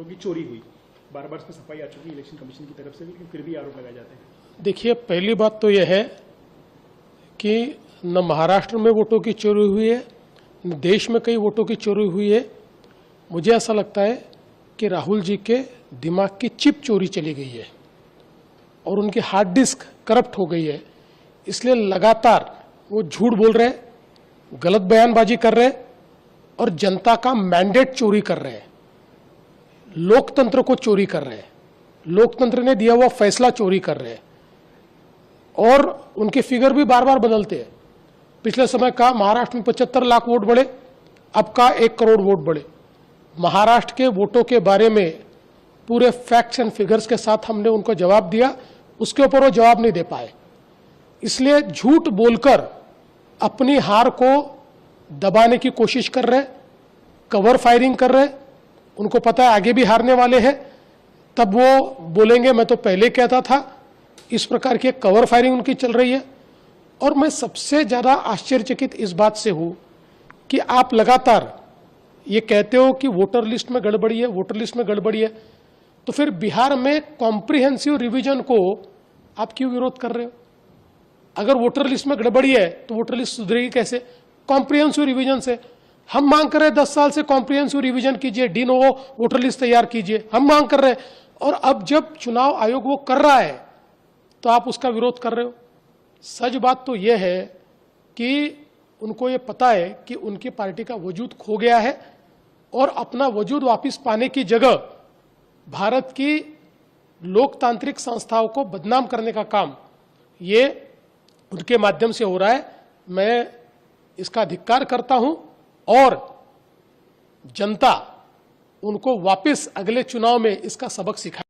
की चोरी हुई, बार बार इसमें सफाई आ चुकी है इलेक्शन कमीशन की तरफ से, लेकिन फिर भी आरोप लगाए जाते हैं। देखिए, पहली बात तो यह है कि न महाराष्ट्र में वोटों की चोरी हुई है, न देश में कई वोटों की चोरी हुई है। मुझे ऐसा लगता है कि राहुल जी के दिमाग की चिप चोरी चली गई है और उनकी हार्ड डिस्क करप्ट हो गई है। इसलिए लगातार वो झूठ बोल रहे हैं, गलत बयानबाजी कर रहे हैं और जनता का मैंडेट चोरी कर रहे हैं, लोकतंत्र को चोरी कर रहे हैं, लोकतंत्र ने दिया हुआ फैसला चोरी कर रहे हैं। और उनके फिगर भी बार बार बदलते हैं। पिछले समय का महाराष्ट्र में 75 लाख वोट बढ़े, अब का 1 करोड़ वोट बढ़े। महाराष्ट्र के वोटों के बारे में पूरे फैक्ट्स एंड फिगर्स के साथ हमने उनको जवाब दिया, उसके ऊपर वो जवाब नहीं दे पाए। इसलिए झूठ बोलकर अपनी हार को दबाने की कोशिश कर रहे, कवर फायरिंग कर रहे। उनको पता है आगे भी हारने वाले हैं, तब वो बोलेंगे मैं तो पहले कहता था। इस प्रकार की कवर फायरिंग उनकी चल रही है। और मैं सबसे ज्यादा आश्चर्यचकित इस बात से हूं कि आप लगातार ये कहते हो कि वोटर लिस्ट में गड़बड़ी है, वोटर लिस्ट में गड़बड़ी है, तो फिर बिहार में कॉम्प्रिहेंसिव रिवीजन को आप क्यों विरोध कर रहे हो? अगर वोटर लिस्ट में गड़बड़ी है तो वोटर लिस्ट सुधरेगी कैसे? कॉम्प्रिहेंसिव रिवीजन से। हम मांग कर रहे हैं 10 साल से कॉम्प्रिहेंसिव रिवीजन कीजिए, डी नोवो वोटर लिस्ट तैयार कीजिए, हम मांग कर रहे हैं। और अब जब चुनाव आयोग वो कर रहा है तो आप उसका विरोध कर रहे हो। सच बात तो यह है कि उनको ये पता है कि उनकी पार्टी का वजूद खो गया है और अपना वजूद वापस पाने की जगह भारत की लोकतांत्रिक संस्थाओं को बदनाम करने का काम ये उनके माध्यम से हो रहा है। मैं इसका धिक्कार करता हूं और जनता उनको वापस अगले चुनाव में इसका सबक सिखाए।